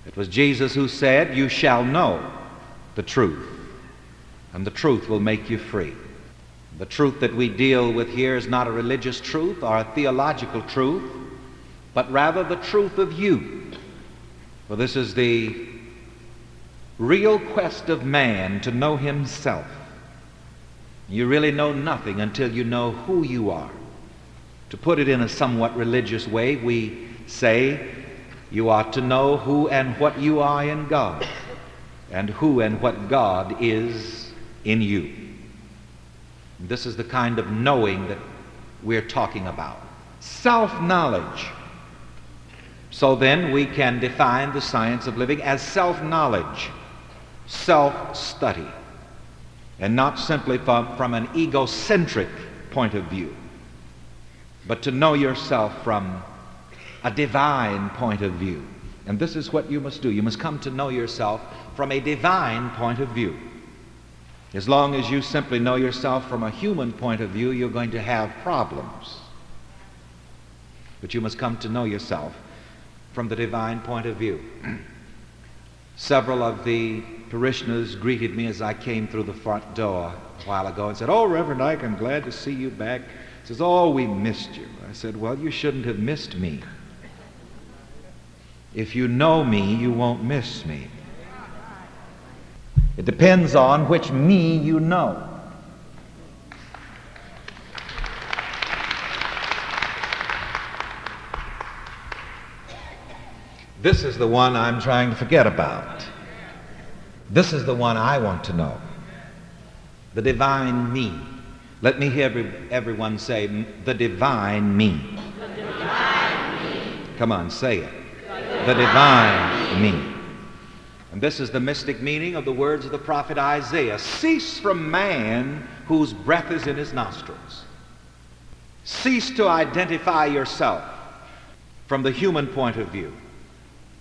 It was Jesus who said, "You shall know the truth, and the truth will make you free." The truth that we deal with here is not a religious truth or a theological truth, but rather the truth of you. For this is the real quest of man, to know himself. You really know nothing until you know who you are. To put it in a somewhat religious way, we say you ought to know who and what you are in God, and who and what God is in you. And this is the kind of knowing that we're talking about. Self-knowledge. So then we can define the science of living as self-knowledge, self-study, and not simply from an egocentric point of view, but to know yourself from a divine point of view. And this is what you must do. You must come to know yourself from a divine point of view. As long as you simply know yourself from a human point of view, you're going to have problems. But you must come to know yourself from the divine point of view. Several of the parishioners greeted me as I came through the front door a while ago and said, "Oh, Reverend Ike, I'm glad to see you back." He says, "Oh, we missed you." I said, "Well, you shouldn't have missed me. If you know me, you won't miss me. It depends on which me you know." This is the one I'm trying to forget about. This is the one I want to know. The divine me. Let me hear everyone say, the divine me. The divine me. Come on, say it. The divine me. And this is the mystic meaning of the words of the prophet Isaiah. Cease from man whose breath is in his nostrils. Cease to identify yourself from the human point of view,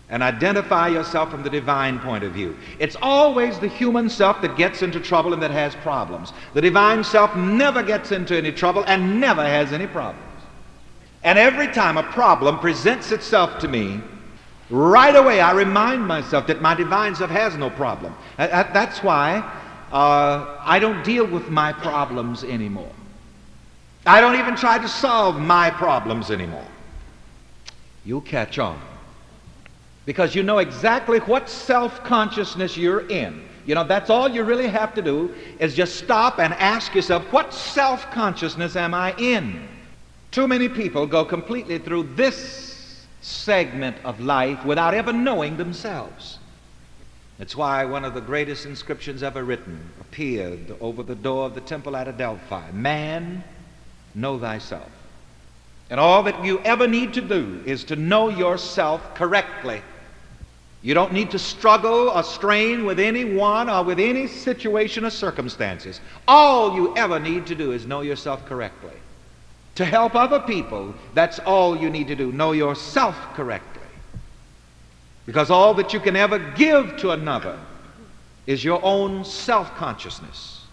and identify yourself from the divine point of view. It's always the human self that gets into trouble and that has problems. The divine self never gets into any trouble and never has any problems. And every time a problem presents itself to me, right away I remind myself that my divine self has no problem. That's why I don't deal with my problems anymore. I don't even try to solve my problems anymore. You'll catch on. Because you know exactly what self-consciousness you're in. You know, that's all you really have to do is just stop and ask yourself, what self-consciousness am I in? Too many people go completely through this segment of life without ever knowing themselves. That's why one of the greatest inscriptions ever written appeared over the door of the temple at Adelphi. Man, know thyself. And all that you ever need to do is to know yourself correctly. You don't need to struggle or strain with anyone or with any situation or circumstances. All you ever need to do is know yourself correctly. To help other people, that's all you need to do. Know yourself correctly. Because all that you can ever give to another is your own self-consciousness.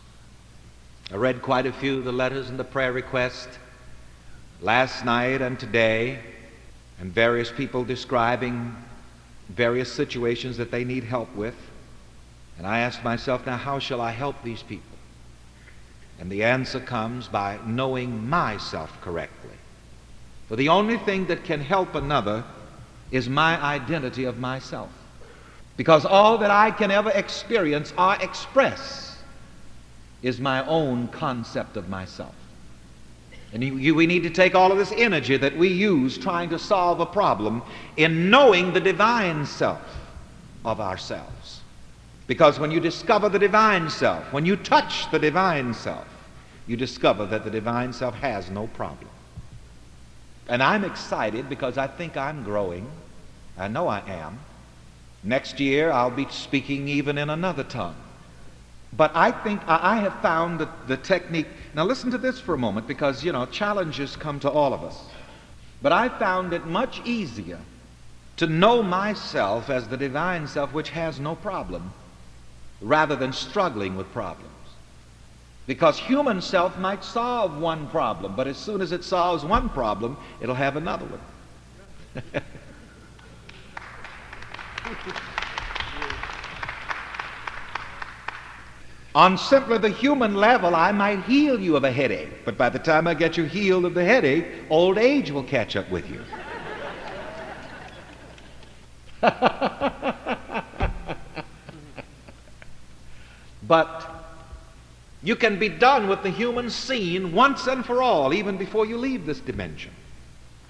I read quite a few of the letters and the prayer requests last night and today, and various people describing various situations that they need help with. And I asked myself, now how shall I help these people? And the answer comes by knowing myself correctly. For the only thing that can help another is my identity of myself. Because all that I can ever experience or express is my own concept of myself. And we need to take all of this energy that we use trying to solve a problem in knowing the divine self of ourselves. Because when you discover the divine self, when you touch the divine self, you discover that the divine self has no problem. And I'm excited because I think I'm growing. I know I am. Next year I'll be speaking even in another tongue. But I think I have found the technique. Now listen to this for a moment, because, you know, challenges come to all of us. But I found it much easier to know myself as the divine self which has no problem, rather than struggling with problems. Because human self might solve one problem, but as soon as it solves one problem, it'll have another one. On simply the human level, I might heal you of a headache, but by the time I get you healed of the headache, old age will catch up with you. But you can be done with the human scene once and for all, even before you leave this dimension.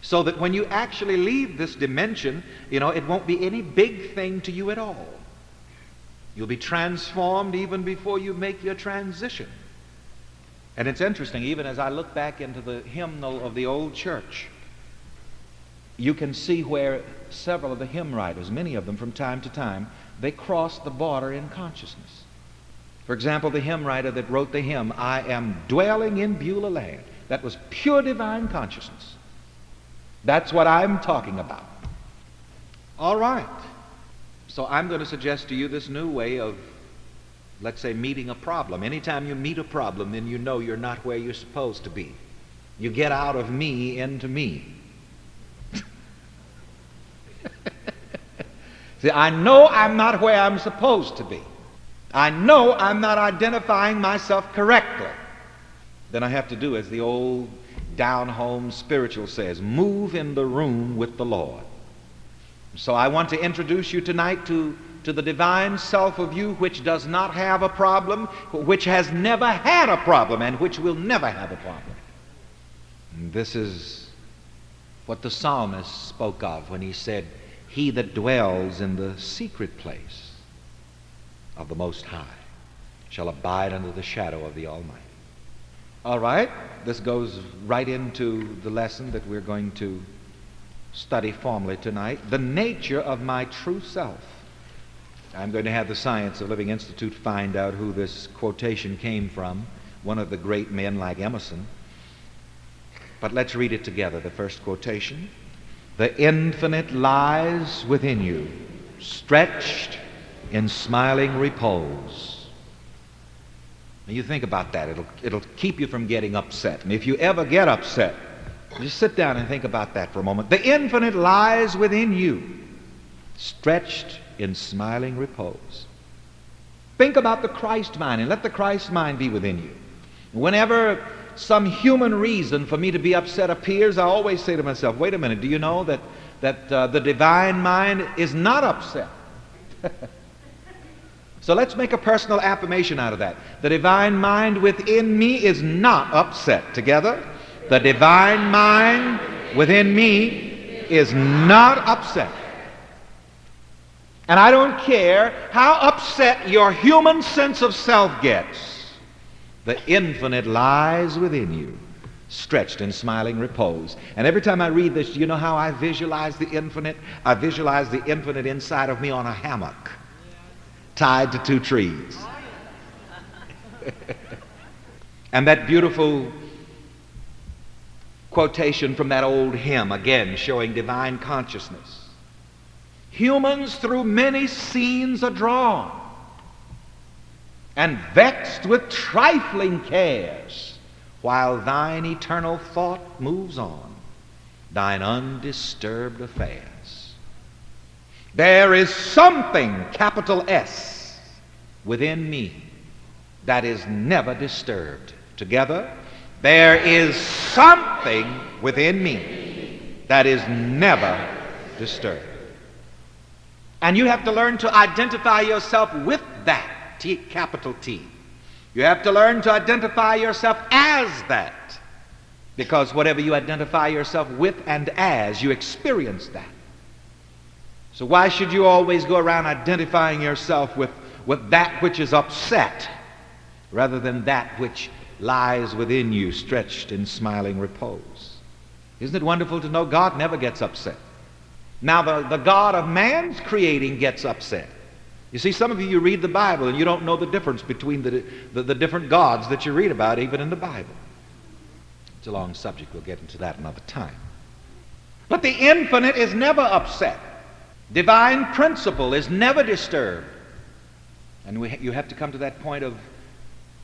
So that when you actually leave this dimension, it won't be any big thing to you at all. You'll be transformed even before you make your transition. And it's interesting, even as I look back into the hymnal of the old church, you can see where several of the hymn writers, many of them from time to time, they crossed the border in consciousness. For example, the hymn writer that wrote the hymn, I am dwelling in Beulah land, that was pure divine consciousness. That's what I'm talking about. All right. So I'm going to suggest to you this new way of, let's say, meeting a problem. Anytime you meet a problem, then you know you're not where you're supposed to be. You get out of me into me. See, I know I'm not where I'm supposed to be. I know I'm not identifying myself correctly. Then I have to do as the old down-home spiritual says, move in the room with the Lord. So I want to introduce you tonight to the divine self of you which does not have a problem, which has never had a problem, and which will never have a problem. And this is what the psalmist spoke of when he said, he that dwells in the secret place of the Most High shall abide under the shadow of the Almighty. All right, this goes right into the lesson that we're going to study formally tonight, the nature of my true self. I'm going to have the Science of Living Institute find out who this quotation came from, one of the great men like Emerson. But let's read it together, the first quotation. The infinite lies within you, stretched in smiling repose. Now you think about that. It'll keep you from getting upset. And if you ever get upset, just sit down and think about that for a moment. The infinite lies within you, stretched in smiling repose. Think about the Christ mind and let the Christ mind be within you. Whenever some human reason for me to be upset appears, I always say to myself, wait a minute, do you know that the divine mind is not upset? So let's make a personal affirmation out of that. The divine mind within me is not upset. Together. The divine mind within me is not upset. And I don't care how upset your human sense of self gets. The infinite lies within you, stretched in smiling repose. And every time I read this, you know how I visualize the infinite? I visualize the infinite inside of me on a hammock, tied to two trees. And that beautiful quotation from that old hymn, again showing divine consciousness. Humans through many scenes are drawn, and vexed with trifling cares, while thine eternal thought moves on, thine undisturbed affairs. There is something, capital S, within me that is never disturbed. Together, there is something within me that is never disturbed. And you have to learn to identify yourself with that, T, capital T. You have to learn to identify yourself as that, because whatever you identify yourself with and as, you experience that. So why should you always go around identifying yourself with that which is upset, rather than that which lies within you, stretched in smiling repose? Isn't it wonderful to know God never gets upset? Now the God of man's creating gets upset. You see, some of you read the Bible and you don't know the difference between the different gods that you read about even in the Bible. It's a long subject. We'll get into that another time. But the infinite is never upset. Divine principle is never disturbed. And you have to come to that point of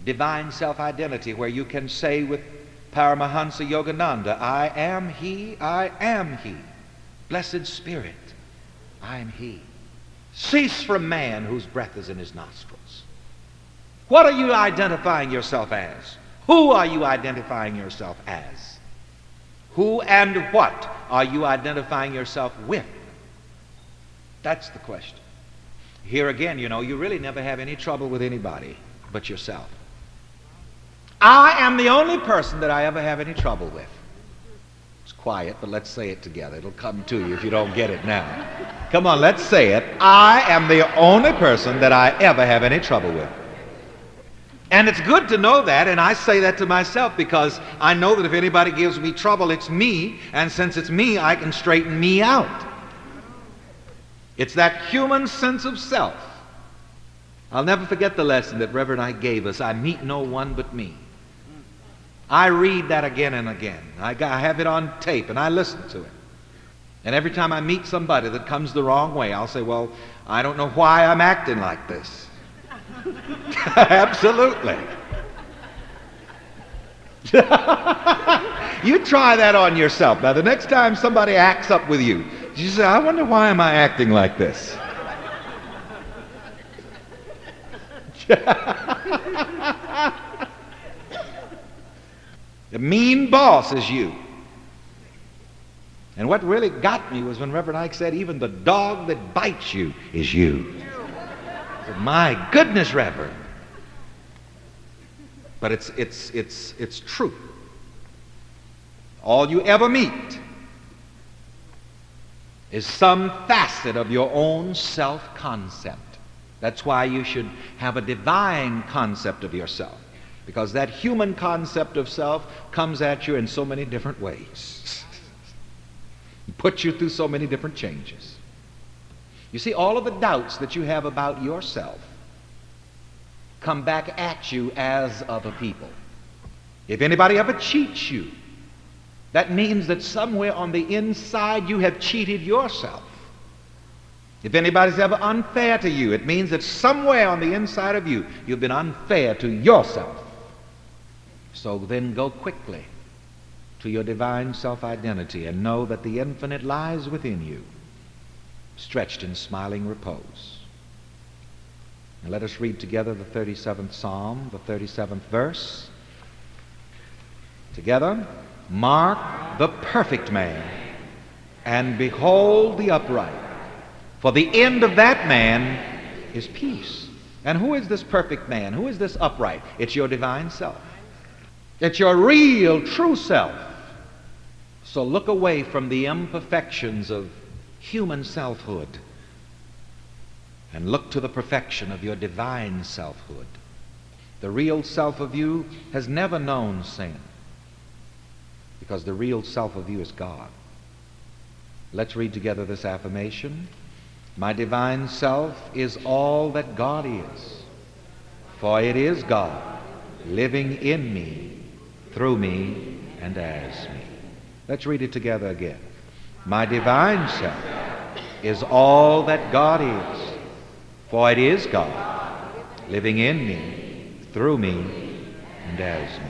divine self-identity where you can say with Paramahansa Yogananda, I am He, I am He. Blessed Spirit, I am He. Cease from man whose breath is in his nostrils. What are you identifying yourself as? Who are you identifying yourself as? Who and what are you identifying yourself with? That's the question. Here again, you really never have any trouble with anybody but yourself. I am the only person that I ever have any trouble with. It's quiet, but let's say it together. It'll come to you if you don't get it now. Come on, let's say it. I am the only person that I ever have any trouble with. And it's good to know that, and I say that to myself because I know that if anybody gives me trouble, it's me, and since it's me, I can straighten me out. It's that human sense of self. I'll never forget the lesson that Reverend Ike gave us, I meet no one but me. I read that again and again. I have it on tape, and I listen to it. And every time I meet somebody that comes the wrong way, I'll say, well, I don't know why I'm acting like this. Absolutely. You try that on yourself. Now, the next time somebody acts up with you, you say, I wonder why am I acting like this? The mean boss is you. And what really got me was when Reverend Ike said, even the dog that bites you is you. I said, my goodness, Reverend. But it's true. All you ever meet is some facet of your own self-concept. That's why you should have a divine concept of yourself, because that human concept of self comes at you in so many different ways. Puts you through so many different changes. You see, all of the doubts that you have about yourself come back at you as other people. If anybody ever cheats you, that means that somewhere on the inside you have cheated yourself. If anybody's ever unfair to you, it means that somewhere on the inside of you, you've been unfair to yourself. So then go quickly to your divine self-identity and know that the infinite lies within you, stretched in smiling repose. And let us read together the 37th Psalm, the 37th verse. Together, mark the perfect man, and behold the upright. For the end of that man is peace. And who is this perfect man? Who is this upright? It's your divine self. It's your real, true self. So look away from the imperfections of human selfhood and look to the perfection of your divine selfhood. The real self of you has never known sin, because the real self of you is God. Let's read together this affirmation. My divine self is all that God is, for it is God living in me, through me, and as me. Let's read it together again. My divine self is all that God is, for it is God living in me, through me, and as me.